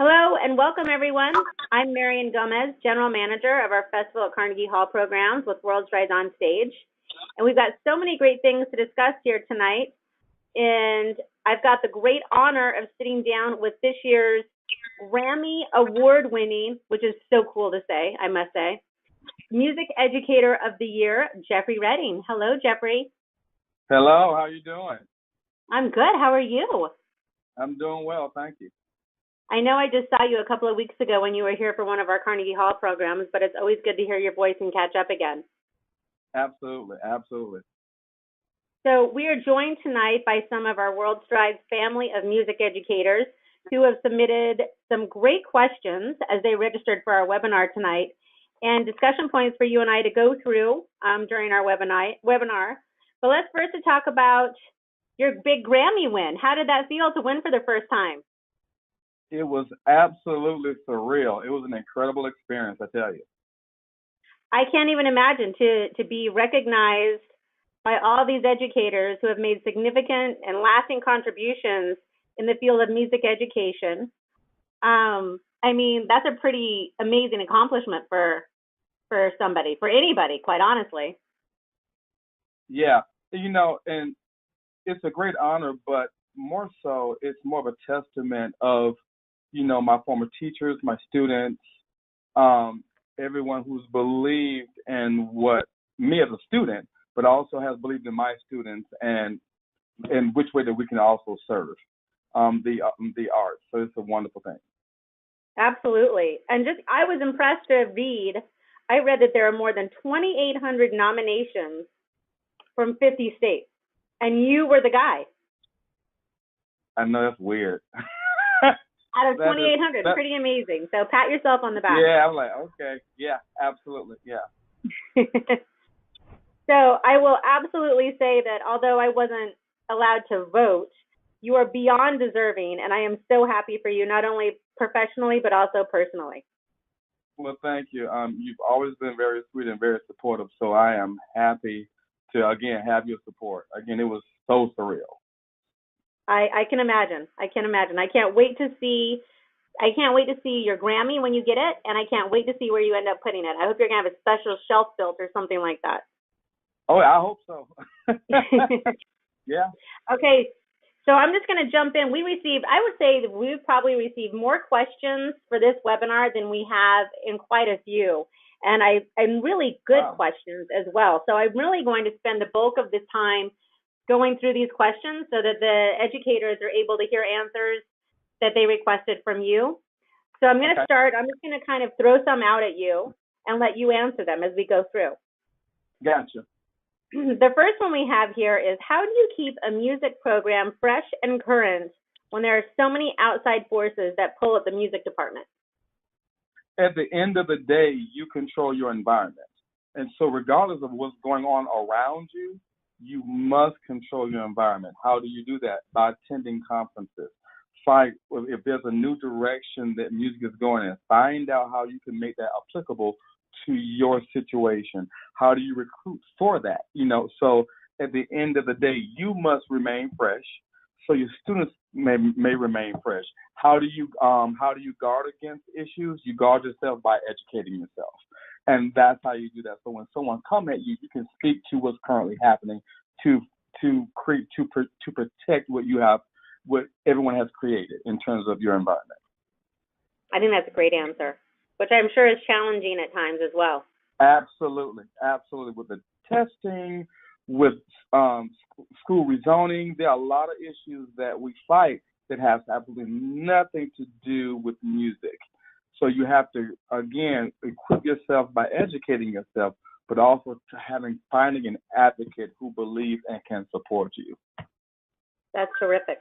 Hello and welcome everyone. I'm Marian Gomez, General Manager of our Festival at Carnegie Hall Programs with World Strides on Stage. And we've got so many great things to discuss here tonight. And I've got the great honor of sitting down with this year's Grammy award-winning, which is so cool to say, I must say, Music Educator of the Year, Jeffery Redding. Hello, Jeffery. Hello, how are you doing? I'm good. How are you? I'm doing well, thank you. I know I just saw you a couple of weeks ago when you were here for one of our Carnegie Hall programs, but it's always good to hear your voice and catch up again. Absolutely, absolutely. So we are joined tonight by some of our World Strides family of music educators who have submitted some great questions as they registered for our webinar tonight, and discussion points for you and I to go through during our webinar. But let's first talk about your big Grammy win. How did that feel to win for the first time? It was absolutely surreal. It was an incredible experience, I tell you. I can't even imagine to be recognized by all these educators who have made significant and lasting contributions in the field of music education. I mean, that's a pretty amazing accomplishment for somebody, for anybody, quite honestly. Yeah, and it's a great honor, but more so, it's more of a testament of my former teachers, my students, everyone who's believed in me as a student, but also has believed in my students and in which way that we can also serve the arts. So it's a wonderful thing. Absolutely. And I was impressed to read, I read that there are more than 2,800 nominations from 50 states, and you were the guy. I know, that's weird. Out of 2,800, pretty amazing. So pat yourself on the back. Yeah, I'm like, okay, yeah, absolutely, yeah. So I will absolutely say that although I wasn't allowed to vote, you are beyond deserving, and I am so happy for you, not only professionally, but also personally. Well, thank you. You've always been very sweet and very supportive, so I am happy to, again, have your support. Again, it was so surreal. I can imagine. I can't wait to see your Grammy when you get it, and I can't wait to see where you end up putting it. I hope you're going to have a special shelf built or something like that. Oh, I hope so. Yeah. Okay, so I'm just going to jump in. I would say that we've probably received more questions for this webinar than we have in quite a few, and really good questions as well. So I'm really going to spend the bulk of this time going through these questions so that the educators are able to hear answers that they requested from you. So I'm going to start. I'm just going to kind of throw some out at you and let you answer them as we go through. Gotcha. The first one we have here is, how do you keep a music program fresh and current when there are so many outside forces that pull at the music department? At the end of the day, you control your environment. And so regardless of what's going on around you, you must control your environment. How do you do that? By attending conferences. If there's a new direction that music is going in, find out how you can make that applicable to your situation. How do you recruit for that? So at the end of the day, you must remain fresh, so your students may remain fresh. How do you guard against issues? You guard yourself by educating yourself. And that's how you do that. So when someone comes at you, you can speak to what's currently happening to protect what everyone has created in terms of your environment. I think that's a great answer, which I'm sure is challenging at times as well. Absolutely. With the testing, with school rezoning, there are a lot of issues that we fight that has absolutely nothing to do with music. So you have to, again, equip yourself by educating yourself, but also finding an advocate who believes and can support you. That's terrific.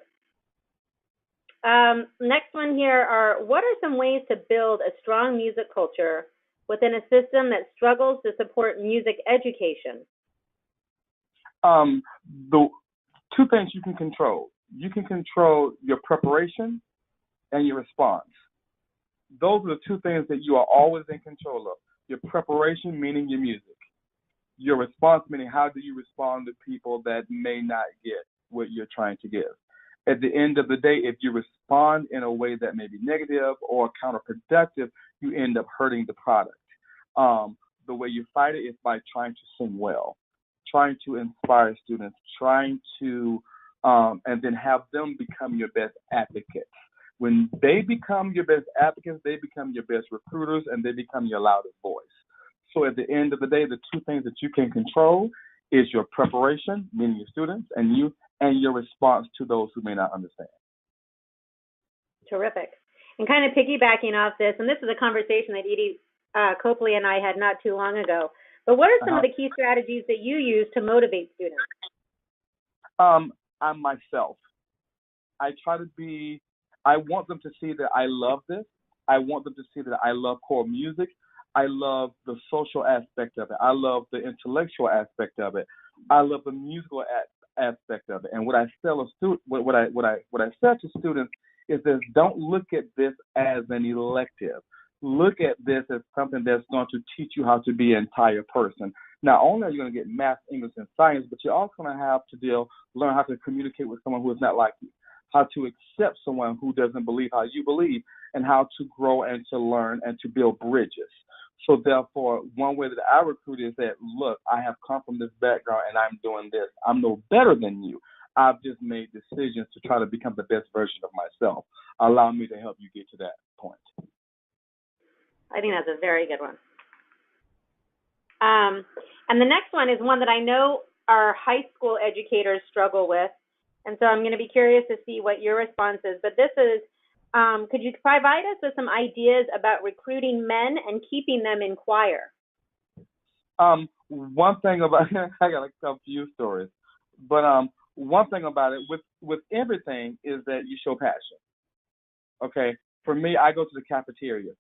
Next one here what are some ways to build a strong music culture within a system that struggles to support music education? The two things you can control. You can control your preparation and your response. Those are the two things that you are always in control of. Your preparation, meaning your music. Your response, meaning how do you respond to people that may not get what you're trying to give. At the end of the day, if you respond in a way that may be negative or counterproductive, you end up hurting the product. The way you fight it is by trying to sing well, trying to inspire students, trying to, and then have them become your best advocates. When they become your best advocates, they become your best recruiters, and they become your loudest voice. So at the end of the day, the two things that you can control is your preparation, meaning your students, and you, and your response to those who may not understand. Terrific. And kind of piggybacking off this, and this is a conversation that Edie Copley and I had not too long ago, but what are some of the key strategies that you use to motivate students? I'm myself. I want them to see that I love this. I want them to see that I love core music. I love the social aspect of it. I love the intellectual aspect of it. I love the musical aspect of it. And what I tell what I say to students is this: don't look at this as an elective. Look at this as something that's going to teach you how to be an entire person. Not only are you going to get math, English, and science, but you're also going to have to learn how to communicate with someone who is not like you, how to accept someone who doesn't believe how you believe, and how to grow and to learn and to build bridges. So therefore, one way that I recruit is that, look, I have come from this background and I'm doing this. I'm no better than you. I've just made decisions to try to become the best version of myself. Allow me to help you get to that point. I think that's a very good one. And the next one is one that I know our high school educators struggle with. And so I'm going to be curious to see what your response is. But this is, could you provide us with some ideas about recruiting men and keeping them in choir? One thing about, I got a few stories, but one thing about it, with everything, is that you show passion. Okay? For me, I go to the cafeteria.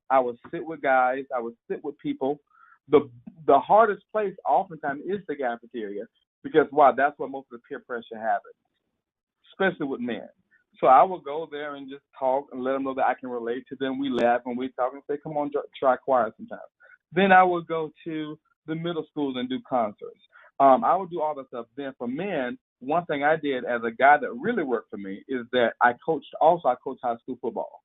I would sit with guys. I would sit with people. The hardest place oftentimes is the cafeteria because, wow, that's where most of the peer pressure happens, especially with men. So I would go there and just talk and let them know that I can relate to them. We laugh and we talk and say, come on, try choir sometimes. Then I would go to the middle schools and do concerts. I would do all that stuff. Then for men, one thing I did as a guy that really worked for me is that I coached high school football.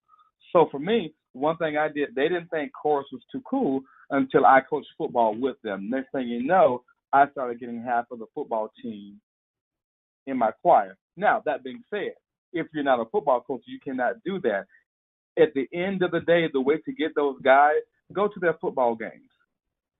So for me, one thing I did, they didn't think chorus was too cool until I coached football with them. Next thing you know, I started getting half of the football team in my choir. Now, that being said, if you're not a football coach, you cannot do that. At the end of the day, the way to get those guys, go to their football games.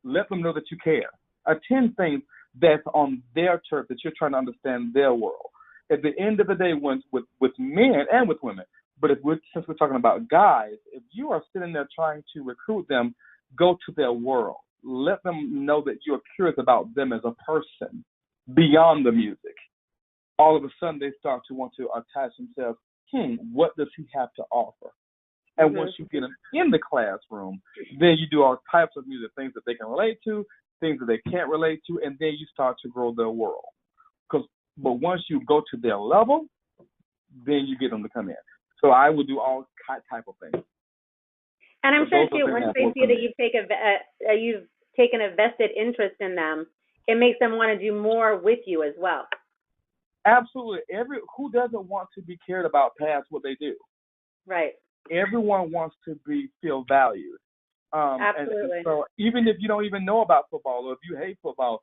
Let them know that you care. Attend things that's on their turf, that you're trying to understand their world. At the end of the day, with men and with women, but since we're talking about guys, if you are sitting there trying to recruit them, go to their world. Let them know that you're curious about them as a person beyond the music. All of a sudden, they start to want to attach themselves. What does he have to offer? And once you get them in the classroom, then you do all types of music, things that they can relate to, things that they can't relate to, and then you start to grow their world. But once you go to their level, then you get them to come in. So I would do all type of things. And I'm sure too, once they see that you've taken a vested interest in them, it makes them want to do more with you as well. Absolutely. Who doesn't want to be cared about past what they do? Right. Everyone wants to feel valued. Absolutely. And so even if you don't even know about football, or if you hate football,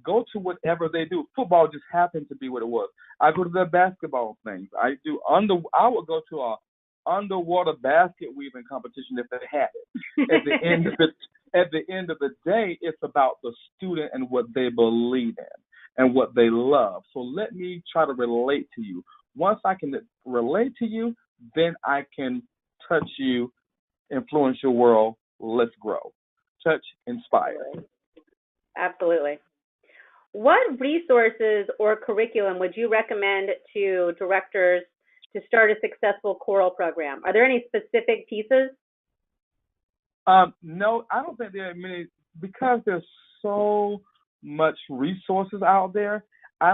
go to whatever they do. Football just happened to be what it was. I go to the basketball things. I would go to a underwater basket weaving competition if they had it. At the end of the day, it's about the student and what they believe in and what they love. So let me try to relate to you. Once I can relate to you, then I can touch you, influence your world. Let's grow. Touch, inspire. Absolutely. What resources or curriculum would you recommend to directors to start a successful choral program? Are there any specific pieces? No, I don't think there are many, because there's so much resources out there. I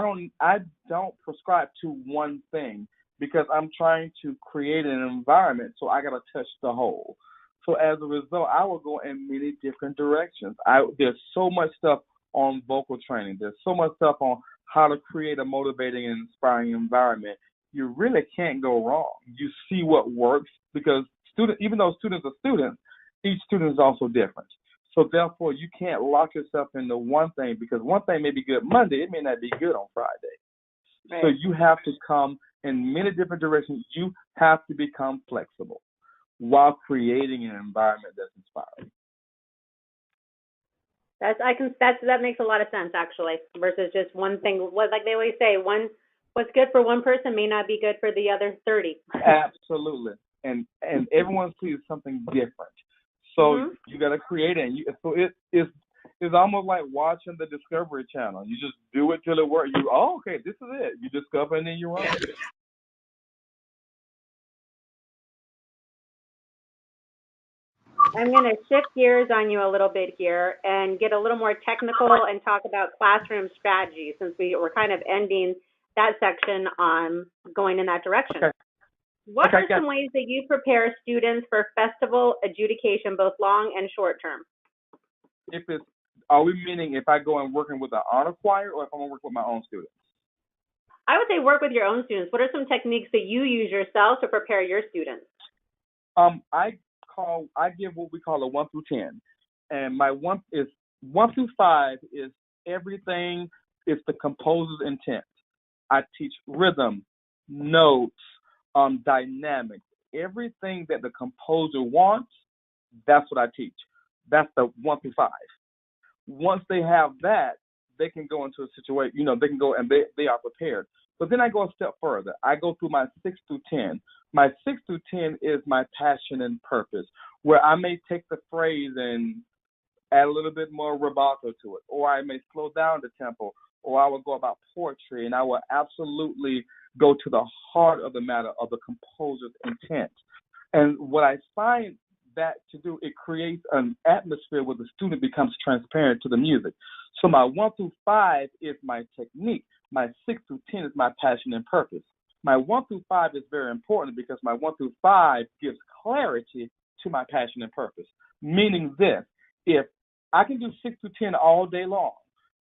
don't prescribe to one thing, because I'm trying to create an environment, so I got to touch the whole. So as a result, I will go in many different directions. There's so much stuff on vocal training. There's so much stuff on how to create a motivating and inspiring environment. you really can't go wrong. You see what works because even though students are students, each student is also different. So therefore, you can't lock yourself into one thing because one thing may be good Monday, it may not be good on Friday. Right. So you have to come in many different directions. You have to become flexible while creating an environment that's inspiring. That makes a lot of sense actually, versus just one thing. Like they always say, what's good for one person may not be good for the other 30. Absolutely, and everyone sees something different. So you got to create it. So it's almost like watching the Discovery Channel. You just do it till it works. Okay, this is it. You discover it and then you run. I'm going to shift gears on you a little bit here and get a little more technical and talk about classroom strategy, since we're kind of ending that section on going in that direction. Okay. What are some ways that you prepare students for festival adjudication, both long and short term? Are we meaning if I go and working with an honor choir, or if I'm going to work with my own students? I would say work with your own students. What are some techniques that you use yourself to prepare your students? I give what we call a 1 through 10, and my 1 through 5 is everything. It's the composer's intent. I teach rhythm, notes, dynamics, everything that the composer wants. That's what I teach. That's the 1 through 5. Once they have that, they can go into a situation. They can go and they are prepared. But then I go a step further. I go through my 6 through 10. My 6 through 10 is my passion and purpose, where I may take the phrase and add a little bit more rubato to it, or I may slow down the tempo, or I will go about poetry, and I will absolutely go to the heart of the matter of the composer's intent. And what I find that to do, it creates an atmosphere where the student becomes transparent to the music. So my 1 through 5 is my technique. My 6 through 10 is my passion and purpose. My 1 through 5 is very important because my 1 through 5 gives clarity to my passion and purpose. Meaning this, if I can do 6 through 10 all day long,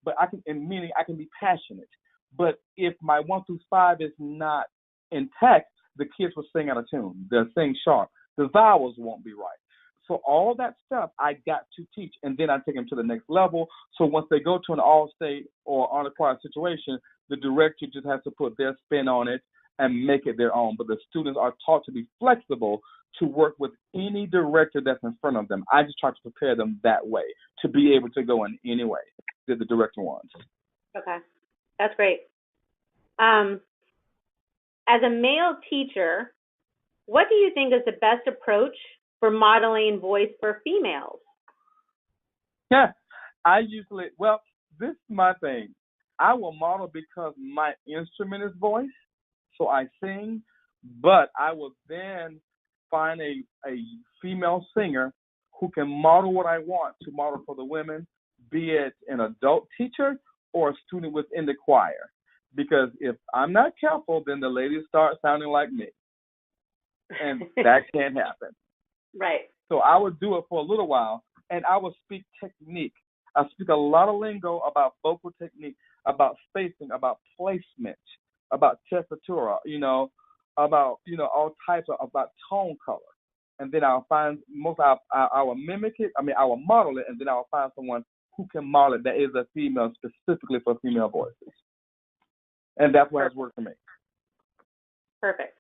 but I can be passionate. But if my 1 through 5 is not intact, the kids will sing out of tune. They'll sing sharp. The vowels won't be right. So all that stuff I got to teach, and then I take them to the next level. So once they go to an all-state or honor choir situation, the director just has to put their spin on it and make it their own. But the students are taught to be flexible to work with any director that's in front of them. I just try to prepare them that way to be able to go in any way that the director wants. Okay, that's great. As a male teacher, what do you think is the best approach for modeling voice for females? Yeah, this is my thing. I will model because my instrument is voice, so I sing, but I will then find a female singer who can model what I want to model for the women, be it an adult teacher or a student within the choir. Because if I'm not careful, then the ladies start sounding like me. And that can't happen. Right. So I would do it for a little while, and I would speak technique. I speak a lot of lingo about vocal technique, about spacing, about placement, about tessitura, about, all types about tone color. And then I'll find I will mimic it. I will model it, and then I'll find someone who can model it that is a female specifically for female voices. And that's what has worked for me. Perfect.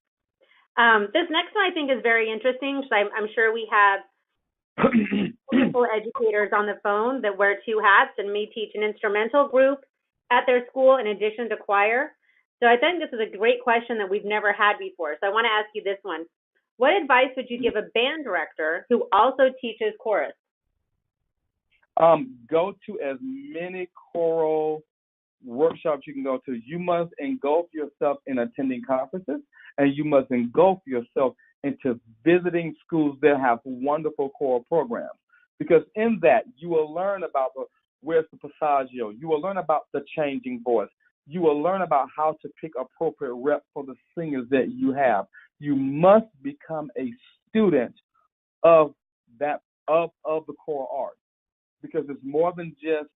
This next one I think is very interesting because I'm sure we have multiple educators on the phone that wear two hats and may teach an instrumental group at their school in addition to choir. So I think this is a great question that we've never had before. So I want to ask you this one. What advice would you give a band director who also teaches chorus? Go to as many choral workshops you can go to. You must engulf yourself in attending conferences, and you must engulf yourself into visiting schools that have wonderful choral programs. Because in that, you will learn about where's the passaggio. You will learn about the changing voice. You will learn about how to pick appropriate reps for the singers that you have. You must become a student of the choral art, because it's more than just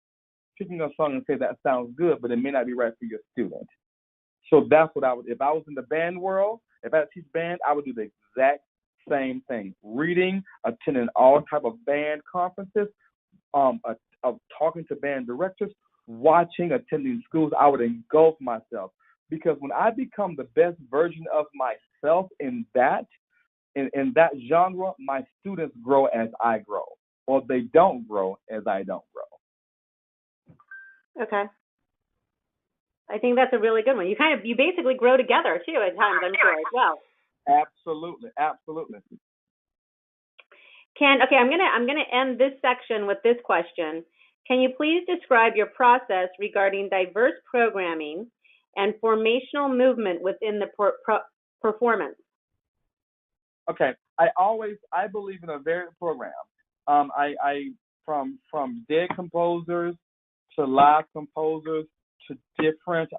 picking a song and say that sounds good, but it may not be right for your student. So that's what I would, if I was in the band world, if I had to teach band, I would do the exact same thing. Reading, attending all type of band conferences, of talking to band directors, watching, attending schools. I would engulf myself, because when I become the best version of myself in that genre, my students grow as I grow, or they don't grow as I don't grow. Okay. I think that's a really good one. You basically grow together too at times, I'm sure, as well. Absolutely. I'm gonna end this section with this question. Can you please describe your process regarding diverse programming and formational movement within the performance? Okay. I believe in a varied program. From dead composers to live composers to different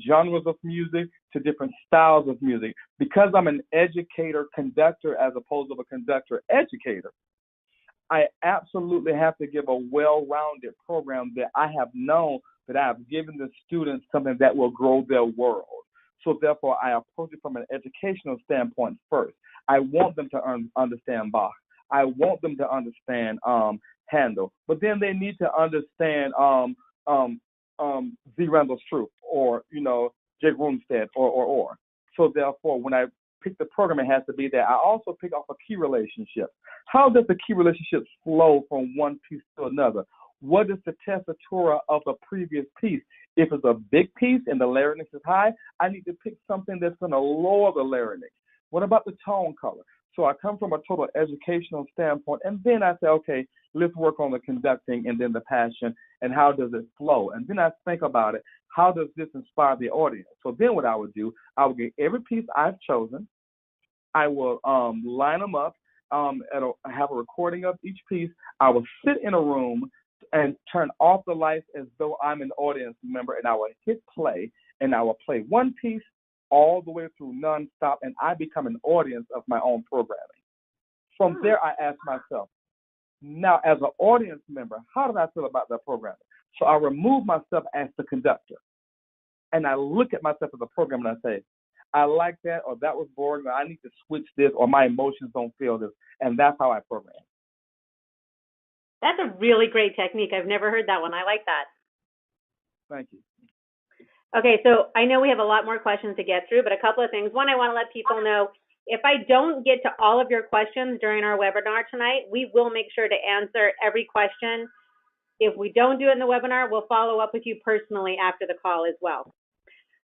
genres of music, to different styles of music. Because I'm an educator conductor as opposed to a conductor educator, I absolutely have to give a well-rounded program that I have known that I have given the students something that will grow their world. So therefore, I approach it from an educational standpoint first. I want them to understand Bach. I want them to understand Handel. But then they need to understand Z. Randall Stroup, or Jake Runestad, or. So therefore, when I pick the program, it has to be that. I also pick off a key relationship. How does the key relationship flow from one piece to another? What is the tessitura of a previous piece? If it's a big piece and the larynx is high, I need to pick something that's going to lower the larynx. What about the tone color? So I come from a total educational standpoint, and then I say, okay, let's work on the conducting and then the passion, and how does it flow? And then I think about it, how does this inspire the audience? So then what I would do, I would get every piece I've chosen, I will line them up, have a recording of each piece. I will sit in a room and turn off the lights as though I'm an audience member, and I will hit play, and I will play one piece all the way through nonstop, and I become an audience of my own programming. From there, I ask myself, now as an audience member, how do I feel about that programming? So I remove myself as the conductor, and I look at myself as a programmer, and I say, I like that, or that was boring, or I need to switch this, or my emotions don't feel this, and that's how I program. That's a really great technique. I've never heard that one. I like that. Thank you. Okay, so I know we have a lot more questions to get through, but a couple of things. One, I want to let people know, if I don't get to all of your questions during our webinar tonight, we will make sure to answer every question. If we don't do it in the webinar, we'll follow up with you personally after the call as well.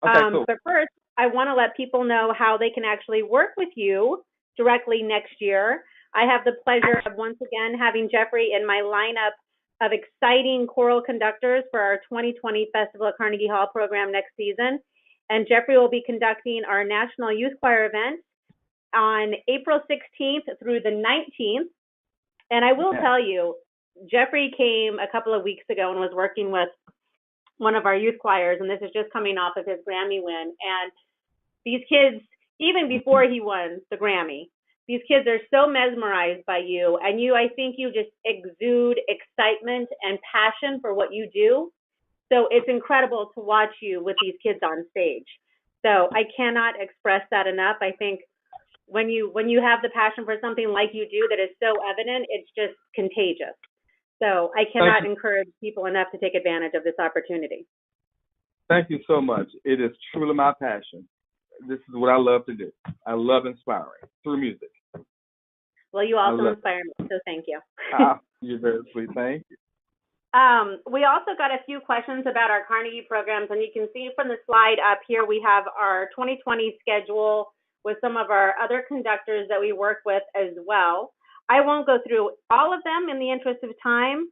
Okay, cool. But first, I want to let people know how they can actually work with you directly next year. I have the pleasure of once again having Jeffery in my lineup of exciting choral conductors for our 2020 Festival at Carnegie Hall program next season. And Jeffery will be conducting our National Youth Choir event on April 16th through the 19th. And I will tell you, Jeffery came a couple of weeks ago and was working with one of our youth choirs, and this is just coming off of his Grammy win. And these kids, even before he won the Grammy, these kids are so mesmerized by you, and I think you just exude excitement and passion for what you do. So it's incredible to watch you with these kids on stage. So I cannot express that enough. I think when you have the passion for something like you do that is so evident, it's just contagious. So I cannot encourage people enough to take advantage of this opportunity. Thank you so much. It is truly my passion. This is what I love to do. I love inspiring through music. Well, you also inspire me, so thank you. You're very sweet. Thank you. We also got a few questions about our Carnegie programs, and you can see from the slide up here, we have our 2020 schedule with some of our other conductors that we work with as well. I won't go through all of them in the interest of time,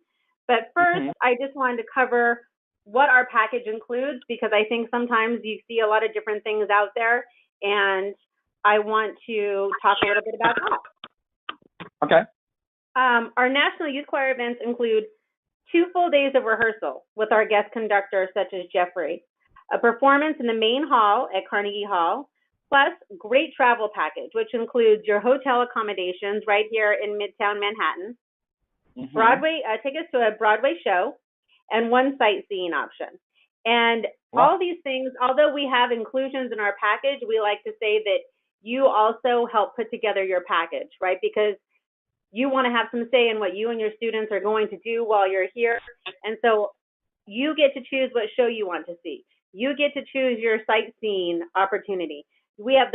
but first, I just wanted to cover what our package includes, because I think sometimes you see a lot of different things out there, and I want to talk a little bit about that. Okay. Our National Youth Choir events include 2 full days of rehearsal with our guest conductors such as Jeffery, a performance in the main hall at Carnegie Hall, plus great travel package, which includes your hotel accommodations right here in Midtown Manhattan, Broadway tickets to a Broadway show, and 1 sightseeing option. And all these things, although we have inclusions in our package, we like to say that you also help put together your package, right? Because you want to have some say in what you and your students are going to do while you're here. And so you get to choose what show you want to see. You get to choose your sightseeing opportunity. We have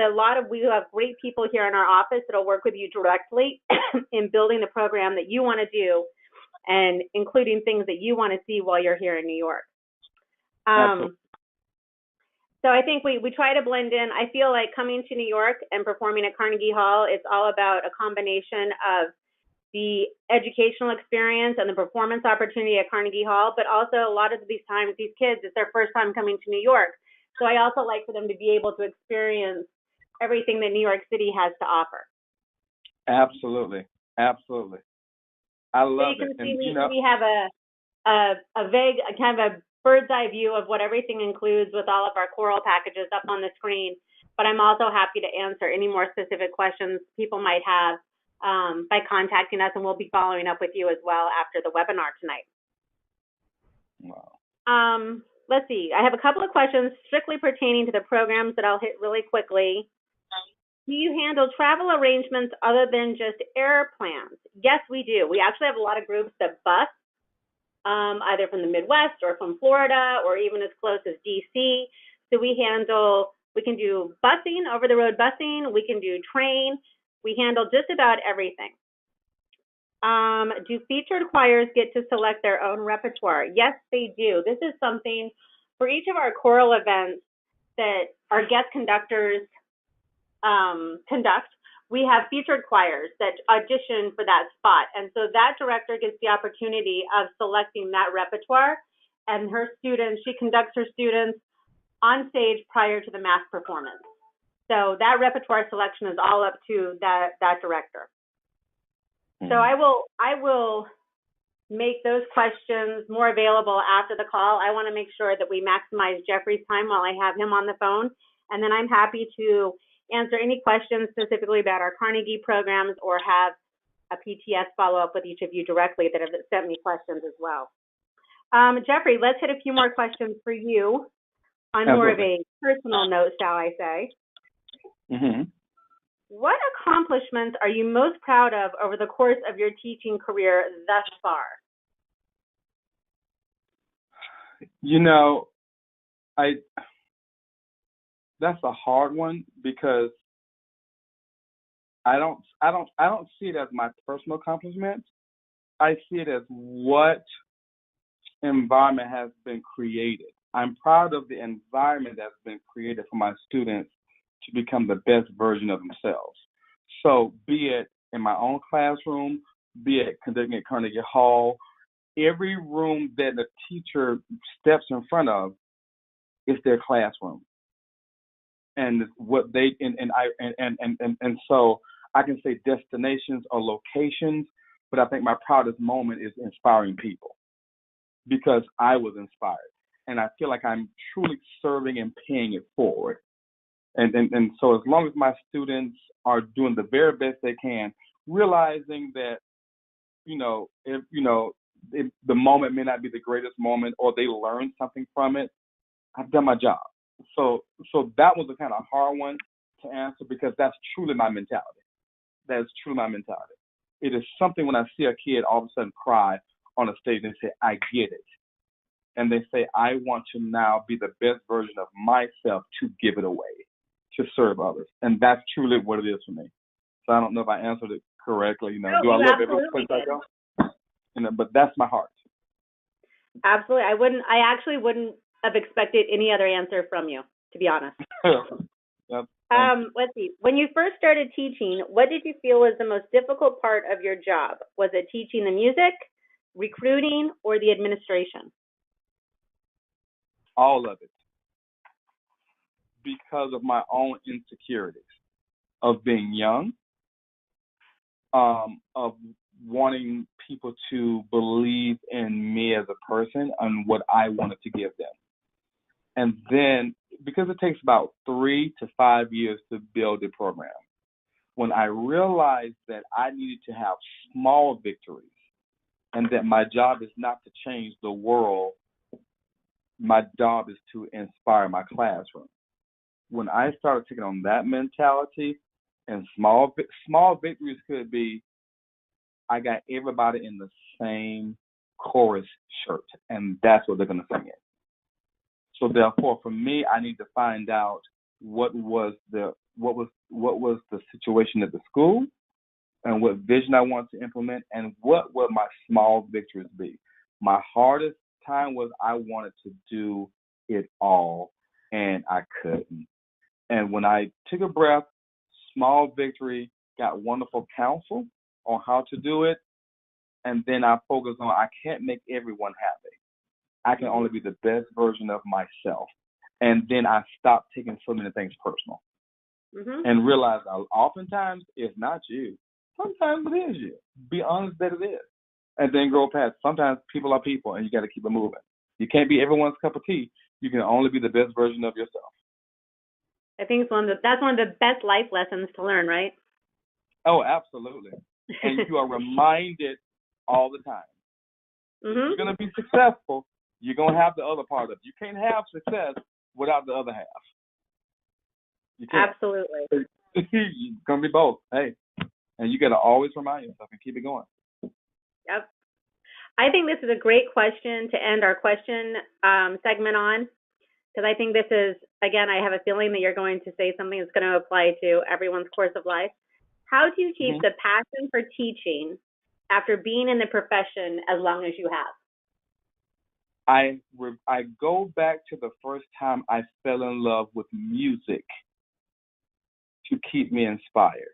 great people here in our office that'll work with you directly in building the program that you want to do and including things that you want to see while you're here in New York. So I think we try to blend in. I feel like coming to New York and performing at Carnegie Hall, it's all about a combination of the educational experience and the performance opportunity at Carnegie Hall, but also a lot of these times, these kids, it's their first time coming to New York. So I also like for them to be able to experience everything that New York City has to offer. Absolutely. Absolutely. I love it. And we have a vague, kind of a bird's eye view of what everything includes with all of our choral packages up on the screen. But I'm also happy to answer any more specific questions people might have by contacting us, and we'll be following up with you as well after the webinar tonight. Wow. Let's see. I have a couple of questions strictly pertaining to the programs that I'll hit really quickly. Do you handle travel arrangements other than just air plans? Yes, we do. We actually have a lot of groups that bus, either from the Midwest or from Florida or even as close as DC. So we can do busing, over-the-road busing. We can do train. We handle just about everything. Do featured choirs get to select their own repertoire? Yes, they do. This is something for each of our choral events that our guest conductors conduct. We have featured choirs that audition for that spot. And so that director gets the opportunity of selecting that repertoire, and her students, she conducts her students on stage prior to the mass performance. So that repertoire selection is all up to that director. So I will make those questions more available after the call. I want to make sure that we maximize Jeffrey's time while I have him on the phone. And then I'm happy to answer any questions specifically about our Carnegie programs or have a PTS follow up with each of you directly that have sent me questions as well. Jeffrey, let's hit a few more questions for you on more of a personal note, shall I say. Mm-hmm. What accomplishments are you most proud of over the course of your teaching career thus far? You know, that's a hard one because I don't see it as my personal accomplishment. I see it as what environment has been created. I'm proud of the environment that's been created for my students to become the best version of themselves. So be it in my own classroom, be it conducting at Carnegie Hall, every room that the teacher steps in front of is their classroom. And what they and so I can say destinations or locations, but I think my proudest moment is inspiring people because I was inspired. And I feel like I'm truly serving and paying it forward. And so as long as my students are doing the very best they can, realizing that, if the moment may not be the greatest moment or they learn something from it, I've done my job. So that was a kind of hard one to answer because that's truly my mentality. That is truly my mentality. It is something when I see a kid all of a sudden cry on a stage and say, I get it. And they say, I want to now be the best version of myself to give it away, to serve others. And that's truly what it is for me. So I don't know if I answered it correctly. No, do I love every place did. I go? But that's my heart. Absolutely. I actually wouldn't have expected any other answer from you, to be honest. Yep. Let's see. When you first started teaching, what did you feel was the most difficult part of your job? Was it teaching the music, recruiting, or the administration? All of it. Because of my own insecurities of being young, of wanting people to believe in me as a person and what I wanted to give them. And then, because it takes about 3 to 5 years to build a program, when I realized that I needed to have small victories and that my job is not to change the world My job is to inspire my classroom. When I started taking on that mentality, and small victories could be, I got everybody in the same chorus shirt, and that's what they're going to sing it. So therefore, for me, I need to find out what was the situation at the school, and what vision I want to implement, and what would my small victories be. My hardest time was I wanted to do it all, and I couldn't. And when I took a breath, small victory, got wonderful counsel on how to do it, and then I focused on I can't make everyone happy. I can only be the best version of myself. And then I stopped taking so many things personal, and realized oftentimes it's not you. Sometimes it is you. Be honest that it is. And then grow past. Sometimes people are people, and you got to keep it moving. You can't be everyone's cup of tea. You can only be the best version of yourself. I think that's one of the best life lessons to learn, right? Oh, absolutely. And you are reminded all the time. If you're going to be successful, you're going to have the other part of it. You can't have success without the other half. You can't. Absolutely. It's going to be both. Hey, and you got to always remind yourself and keep it going. Yep. I think this is a great question to end our question segment on, because I think this is, again, I have a feeling that you're going to say something that's going to apply to everyone's course of life. How do you keep the passion for teaching after being in the profession as long as you have? I go back to the first time I fell in love with music to keep me inspired.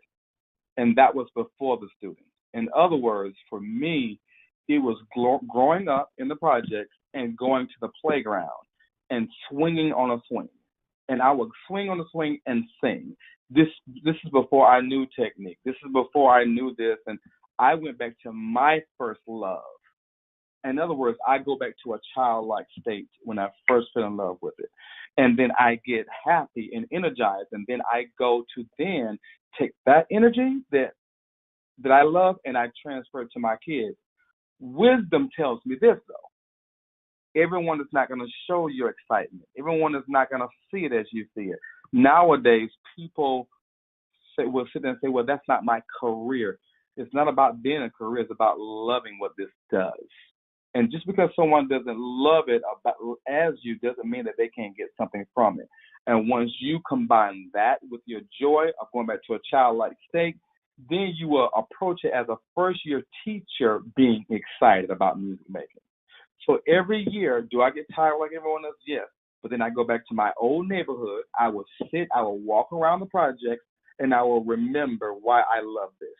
And that was before the students. In other words, for me, it was growing up in the projects and going to the playground and swinging on a swing. And I would swing on the swing and sing. This is before I knew technique. This is before I knew this. And I went back to my first love. In other words, I go back to a childlike state when I first fell in love with it. And then I get happy and energized. And then I go to then take that energy that I love and I transfer it to my kids. Wisdom tells me this, though. Everyone is not going to show your excitement. Everyone is not going to see it as you see it. Nowadays, people will sit there and say, well, that's not my career. It's not about being a career. It's about loving what this does. And just because someone doesn't love it as you doesn't mean that they can't get something from it. And once you combine that with your joy of going back to a childlike state, then you will approach it as a first-year teacher being excited about music making. So every year, do I get tired like everyone else? Yes. But then I go back to my old neighborhood. I will walk around the project, and I will remember why I love this.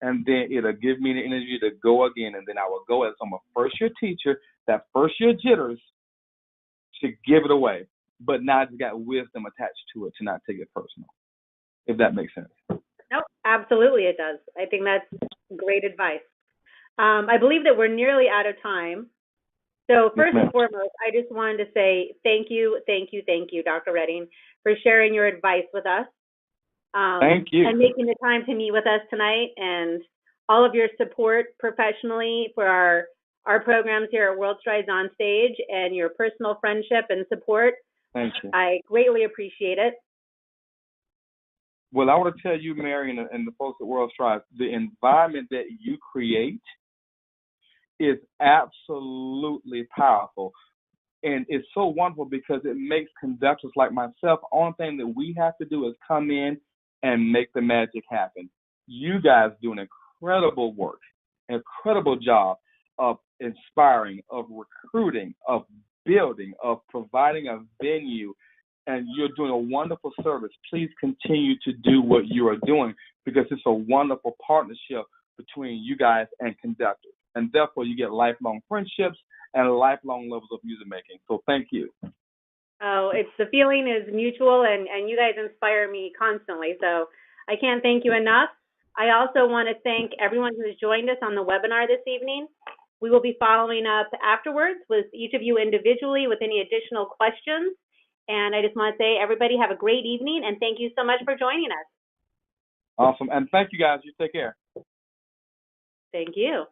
And then it'll give me the energy to go again, and then I will go as I'm a first-year teacher, that first-year jitters, to give it away. But now it's got wisdom attached to it to not take it personal, if that makes sense. No, absolutely it does. I think that's great advice. I believe that we're nearly out of time. So first and foremost, I just wanted to say thank you, Dr. Redding, for sharing your advice with us. Thank you. And making the time to meet with us tonight, and all of your support professionally for our programs here at World Strides On Stage, and your personal friendship and support. Thank you. I greatly appreciate it. Well, I want to tell you, Mary, and the folks at World Strides, the environment that you create is absolutely powerful. And it's so wonderful because it makes conductors like myself, only thing that we have to do is come in and make the magic happen. You guys do an incredible work, incredible job of inspiring, of recruiting, of building, of providing a venue, and you're doing a wonderful service. Please continue to do what you are doing because it's a wonderful partnership between you guys and conductors. And therefore, you get lifelong friendships and lifelong levels of music making. So thank you. Oh, the feeling is mutual, and you guys inspire me constantly. So I can't thank you enough. I also want to thank everyone who has joined us on the webinar this evening. We will be following up afterwards with each of you individually with any additional questions. And I just want to say, everybody have a great evening, and thank you so much for joining us. Awesome. And thank you, guys. You take care. Thank you.